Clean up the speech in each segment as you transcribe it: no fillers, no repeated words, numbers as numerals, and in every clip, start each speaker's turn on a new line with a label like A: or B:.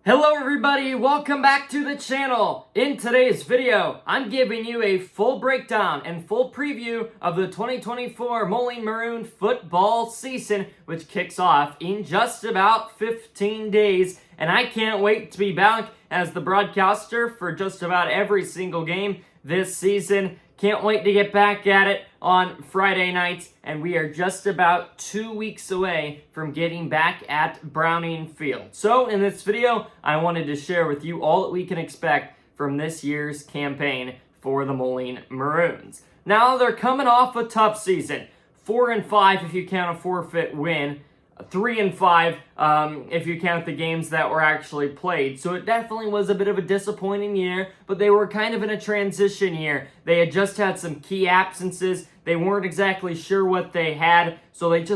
A: Hello everybody, welcome back to the channel. In today's video, I'm giving you a full breakdown and full preview of the 2024 Moline Maroon football season, which kicks off in just about 15 days. And I can't wait to be back as the broadcaster for just about every single game this season. Can't wait to get back at it on Friday nights, and we are just about 2 weeks away from getting back at Browning Field. So in this video, I wanted to share with you all that we can expect from this year's campaign for the Moline Maroons. Now, they're coming off a tough season. 4-5 if you count a forfeit win. 3-5 if you count the games that were actually played. So it definitely was a bit of a disappointing year, but they were kind of in a transition year. They had just had some key absences. They weren't exactly sure what they had, so they had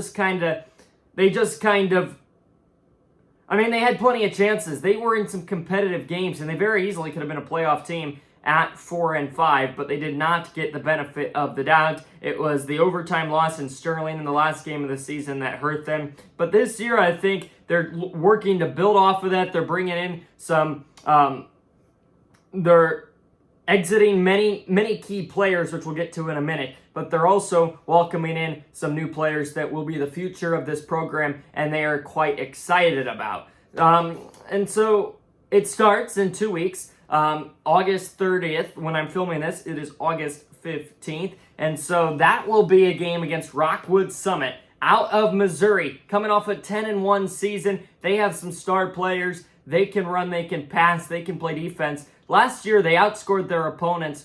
A: plenty of chances. They were in some competitive games, and they very easily could have been a playoff team at 4-5, but they did not get the benefit of the doubt. It was the overtime loss in Sterling in the last game of the season that hurt them. But this year, I think they're working to build off of that. They're bringing in some, they're exiting many key players, which we'll get to in a minute, but they're also welcoming in some new players that will be the future of this program, and they are quite excited about. And so it starts in 2 weeks. August 30th, when I'm filming this, it is August 15th. And so that will be a game against Rockwood Summit out of Missouri, coming off a 10-1 season. They have some star players. They can run, they can pass, they can play defense. Last year, they outscored their opponents.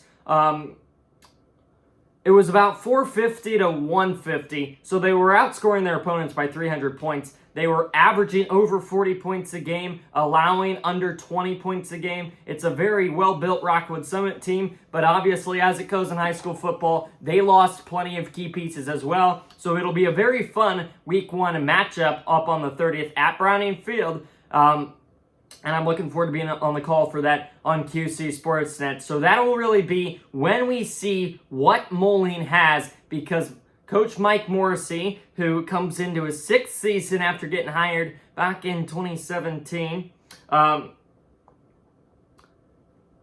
A: It was about 450 to 150. So they were outscoring their opponents by 300 points. They were averaging over 40 points a game, allowing under 20 points a game. It's a very well-built Rockwood Summit team, but obviously, as it goes in high school football, they lost plenty of key pieces as well. So it'll be a very fun Week 1 matchup up on the 30th at Browning Field. And I'm looking forward to being on the call for that on QC Sportsnet. So that will really be when we see what Moline has, because Coach Mike Morrissey, who comes into his 6th season after getting hired back in 2017,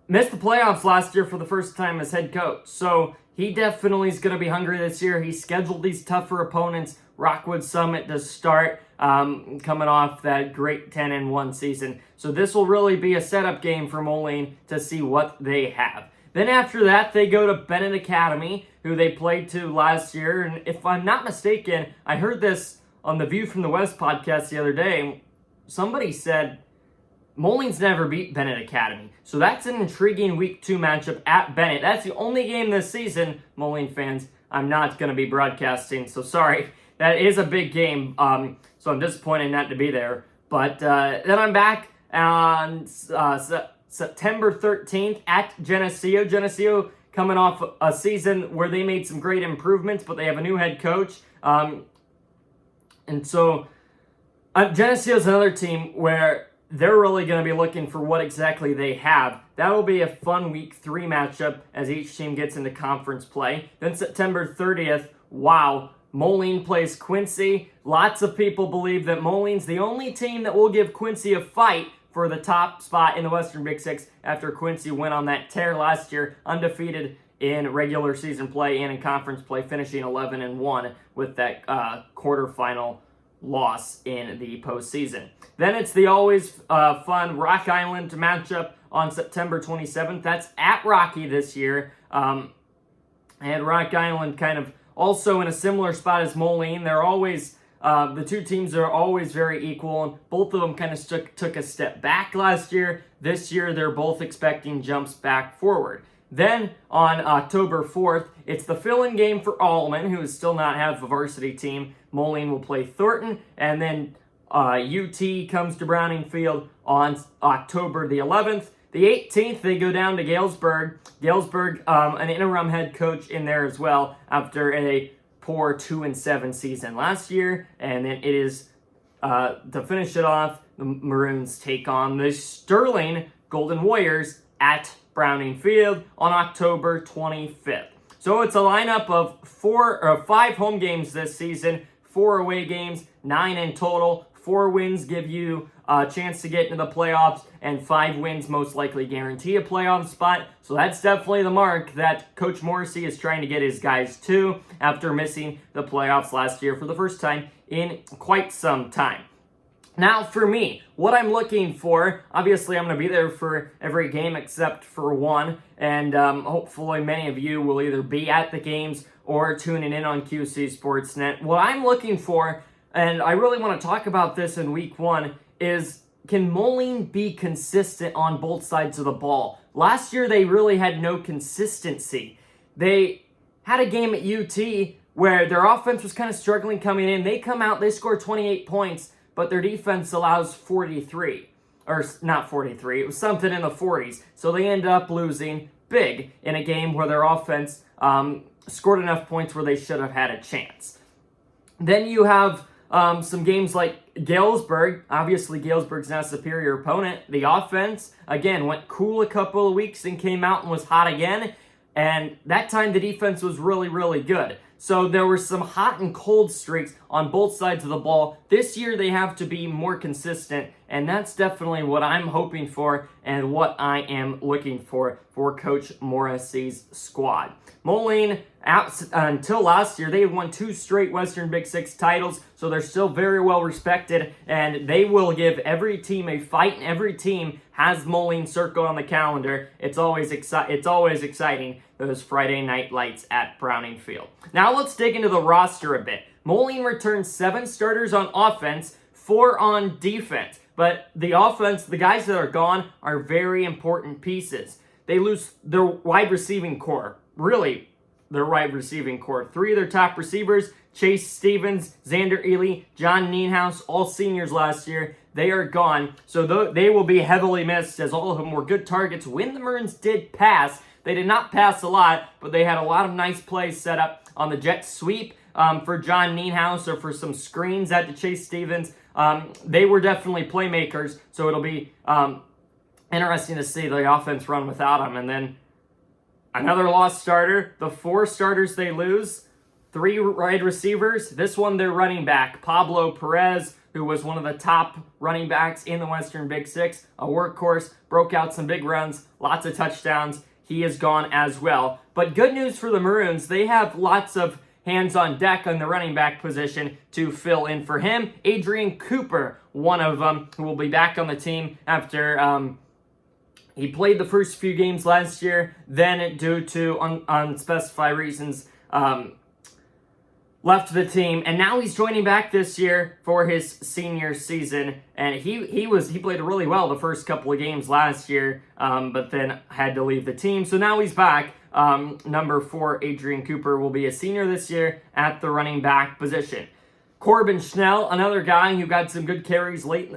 A: missed the playoffs last year for the first time as head coach. So he definitely is going to be hungry this year. He scheduled these tougher opponents, Rockwood Summit to start, coming off that great 10-1 season. So this will really be a setup game for Moline to see what they have. Then after that, they go to Bennett Academy, who they played to last year. And if I'm not mistaken, I heard this on the View from the West podcast the other day. Somebody said Moline's never beat Bennett Academy. So that's an intriguing Week 2 matchup at Bennett. That's the only game this season, Moline fans, I'm not going to be broadcasting. So sorry, that is a big game. So I'm disappointed not to be there. But then I'm back on September 13th at Geneseo. Geneseo coming off a season where they made some great improvements, but they have a new head coach. And so Geneseo is another team where they're really going to be looking for what exactly they have. That will be a fun Week 3 matchup as each team gets into conference play. Then September 30th, wow, Moline plays Quincy. Lots of people believe that Moline's the only team that will give Quincy a fight for the top spot in the Western Big Six after Quincy went on that tear last year, undefeated in regular season play and in conference play, finishing 11-1 with that quarterfinal loss in the postseason. Then it's the always fun Rock Island matchup on September 27th. That's at Rocky this year. And Rock Island kind of also in a similar spot as Moline. They're always the two teams are always very equal, and both of them kind of took a step back last year. This year, they're both expecting jumps back forward. Then, on October 4th, it's the fill-in game for Allman, who still not have a varsity team. Moline will play Thornton, and then UT comes to Browning Field on October the 11th. The 18th, they go down to Galesburg. Galesburg, an interim head coach in there as well after a poor 2-7 season last year. And then it is, to finish it off, the Maroons take on the Sterling Golden Warriors at Browning Field on October 25th. So it's a lineup of 5 home games this season, 4 away games, 9 in total. 4 wins give you a chance to get into the playoffs, and 5 wins most likely guarantee a playoff spot. So that's definitely the mark that Coach Morrissey is trying to get his guys to after missing the playoffs last year for the first time in quite some time. Now, for me, what I'm looking for, obviously I'm going to be there for every game except for one, and hopefully many of you will either be at the games or tuning in on QC Sportsnet. What I'm looking for, and I really want to talk about this in week 1, is can Moline be consistent on both sides of the ball? Last year, they really had no consistency. They had a game at UT where their offense was kind of struggling coming in. They come out, they score 28 points, but their defense allows 43. Or not 43, it was something in the 40s. So they end up losing big in a game where their offense scored enough points where they should have had a chance. Then you have some games like Galesburg. Obviously, Galesburg's not a superior opponent. The offense, again, went cool a couple of weeks and came out and was hot again. And that time, the defense was really, really good. So there were some hot and cold streaks on both sides of the ball. This year, they have to be more consistent, and that's definitely what I'm hoping for and what I am looking for Coach Morrissey's squad. Moline, until last year, they had won 2 straight Western Big Six titles, so they're still very well respected, and they will give every team a fight, and every team has Moline circled on the calendar. It's always exciting, those Friday night lights at Browning Field. Now let's dig into the roster a bit. Moline returns 7 starters on offense, 4 on defense, but the offense, the guys that are gone, are very important pieces. They lose their wide receiving core. Really, their wide receiving core. 3 of their top receivers, Chase Stevens, Xander Ely, John Nienhuis, all seniors last year, they are gone. So they will be heavily missed, as all of them were good targets when the Maroons did pass. They did not pass a lot, but they had a lot of nice plays set up on the jet sweep for John Nienhuis or for some screens at the Chase Stevens. They were definitely playmakers, so it'll be interesting to see the offense run without them. And then another lost starter. The 4 starters they lose, 3 wide receivers. This one, their running back, Pablo Perez, who was one of the top running backs in the Western Big Six, a workhorse, broke out some big runs, lots of touchdowns. He is gone as well. But good news for the Maroons, they have lots of hands on deck on the running back position to fill in for him. Adrian Cooper, one of them, who will be back on the team after he played the first few games last year, then due to unspecified reasons, left the team, and now he's joining back this year for his senior season. And he played really well the first couple of games last year, but then had to leave the team. So now he's back. Number 4, Adrian Cooper, will be a senior this year at the running back position. Corbin Schnell, another guy who got some good carries late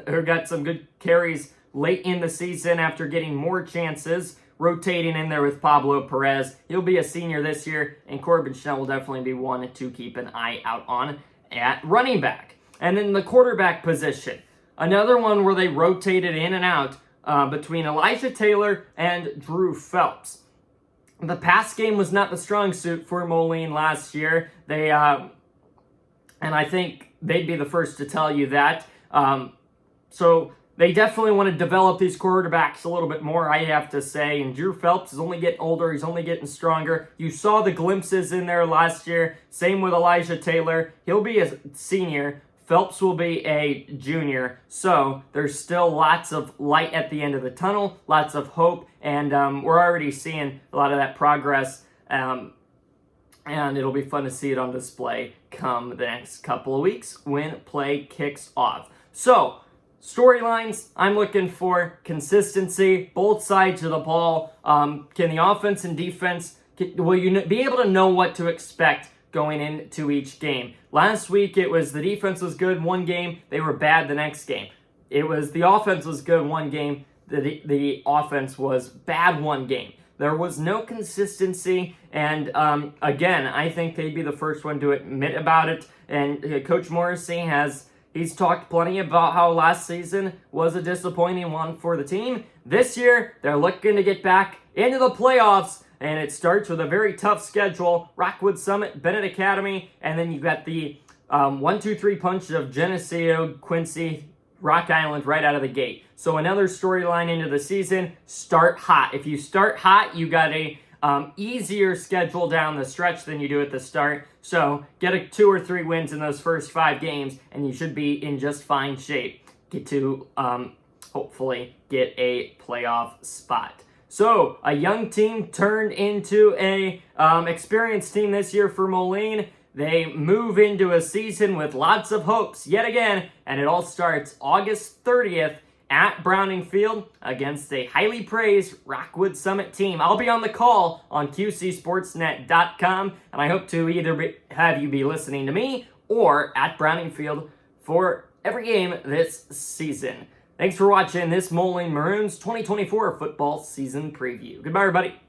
A: in the season after getting more chances, rotating in there with Pablo Perez. He'll be a senior this year, and Corbin Schnell will definitely be one to keep an eye out on at running back. And then the quarterback position, another one where they rotated in and out between Elijah Taylor and Drew Phelps. The pass game was not the strong suit for Moline last year. They and I think they'd be the first to tell you that. So they definitely want to develop these quarterbacks a little bit more, I have to say. And Drew Phelps is only getting older. He's only getting stronger. You saw the glimpses in there last year. Same with Elijah Taylor. He'll be a senior. Phelps will be a junior. So there's still lots of light at the end of the tunnel, lots of hope. And we're already seeing a lot of that progress. And it'll be fun to see it on display come the next couple of weeks when play kicks off. So, storylines, I'm looking for consistency, both sides of the ball. Can the offense and defense, will you be able to know what to expect going into each game? Last week, it was the defense was good one game, they were bad the next game. It was the offense was good one game, the offense was bad one game. There was no consistency, and again, I think they'd be the first one to admit about it. And Coach Morrissey he's talked plenty about how last season was a disappointing one for the team. This year, they're looking to get back into the playoffs, and it starts with a very tough schedule. Rockwood Summit, Bennett Academy, and then you've got the 1-2-3 punch of Geneseo, Quincy, Rock Island right out of the gate. So another storyline into the season, start hot. If you start hot, you got a easier schedule down the stretch than you do at the start. So get a 2 or 3 wins in those first 5 games, and you should be in just fine shape. Get to hopefully get a playoff spot. So a young team turned into a experienced team this year for Moline. They move into a season with lots of hopes yet again, and it all starts August 30th at Browning Field against a highly praised Rockwood Summit team. I'll be on the call on QCSportsNet.com, and I hope to either have you be listening to me or at Browning Field for every game this season. Thanks for watching this Moline Maroons 2024 football season preview. Goodbye, everybody.